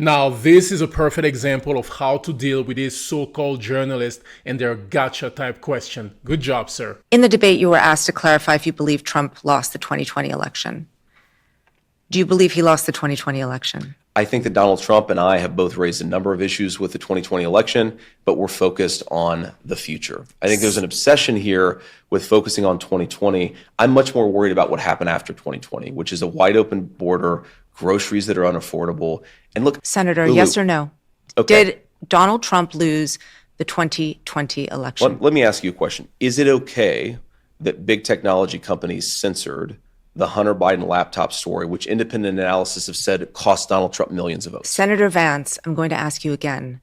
Now, this is a perfect example of how to deal with these so-called journalists and their gotcha type question. Good job, sir. In the debate, you were asked to clarify if you believe Trump lost the 2020 election. Do you believe he lost the 2020 election? I think that Donald Trump and I have both raised a number of issues with the 2020 election, but we're focused on the future. I think there's an obsession here with focusing on 2020. I'm much more worried about what happened after 2020, which is a wide open border, groceries that are unaffordable. And look, Senator, Lulu, yes or no? Okay. Did Donald Trump lose the 2020 election? Let me ask you a question. Is it okay that big technology companies censored the Hunter Biden laptop story, which independent analysis have said cost Donald Trump millions of votes? Senator Vance, I'm going to ask you again.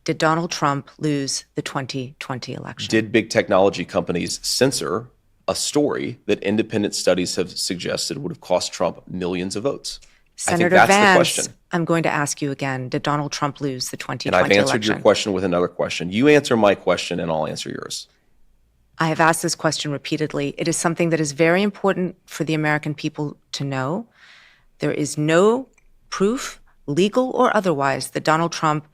Did Donald Trump lose the 2020 election? Did big technology companies censor a story that independent studies have suggested would have cost Trump millions of votes? Senator I think that's Vance, the question. I'm going to ask you again. Did Donald Trump lose the 2020 And I've answered election? your question with another question. You answer my question and I'll answer yours. I have asked this question repeatedly. It is something that is very important for the American people to know. There is no proof, legal or otherwise, that Donald Trump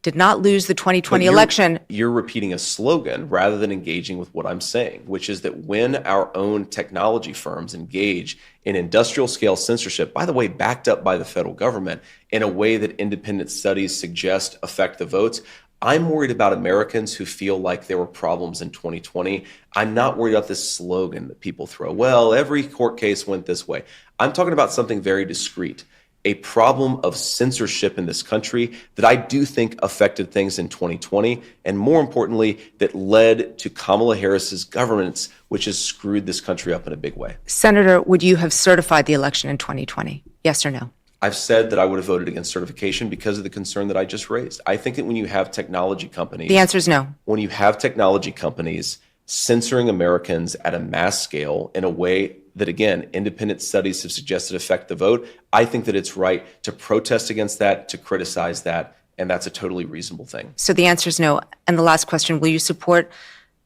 did not lose the 2020 election. You're repeating a slogan rather than engaging with what I'm saying, which is that when our own technology firms engage in industrial scale censorship, by the way, backed up by the federal government, in a way that independent studies suggest affect the votes, I'm worried about Americans who feel like there were problems in 2020. I'm not worried about this slogan that people throw. Well, every court case went this way. I'm talking about something very discrete, a problem of censorship in this country that I do think affected things in 2020, and more importantly, that led to Kamala Harris's governance, which has screwed this country up in a big way. Senator, would you have certified the election in 2020? Yes or no? I've said that I would have voted against certification because of the concern that I just raised. I think that when you have technology companies— The answer is no. When you have technology companies censoring Americans at a mass scale in a way that, again, independent studies have suggested affect the vote, I think that it's right to protest against that, to criticize that, and that's a totally reasonable thing. So the answer is no. And the last question, will you support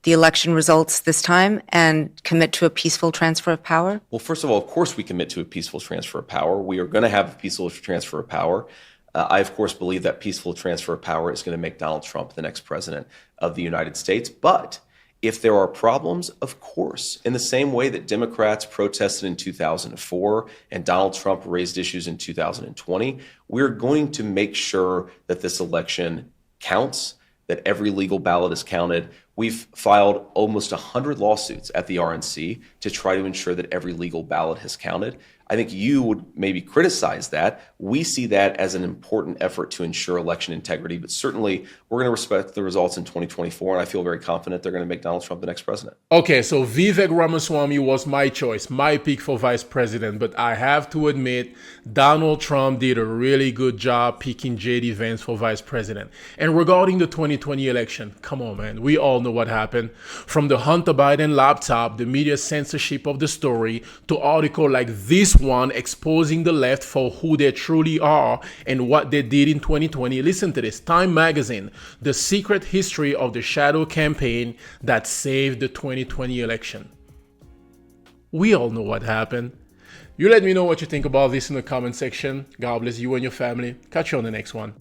the election results this time and commit to a peaceful transfer of power? Well, first of all, of course we commit to a peaceful transfer of power. We are going to have a peaceful transfer of power. I, of course, believe that peaceful transfer of power is going to make Donald Trump the next president of the United States. But if there are problems, of course, in the same way that Democrats protested in 2004 and Donald Trump raised issues in 2020, we're going to make sure that this election counts, that every legal ballot is counted. We've filed almost 100 lawsuits at the RNC to try to ensure that every legal ballot has counted. I think you would maybe criticize that. We see that as an important effort to ensure election integrity, but certainly we're going to respect the results in 2024, and I feel very confident they're going to make Donald Trump the next president. Okay, so Vivek Ramaswamy was my choice, my pick for vice president, but I have to admit, Donald Trump did a really good job picking J.D. Vance for vice president. And regarding the 2020 election, come on, man, we all know what happened. From the Hunter Biden laptop, the media censorship of the story, to article like this one exposing the left for who they truly are and what they did in 2020. Listen to this. Time Magazine, the secret history of the shadow campaign that saved the 2020 election. We all know what happened. You let me know what you think about this in the comment section. God bless you and your family. Catch you on the next one.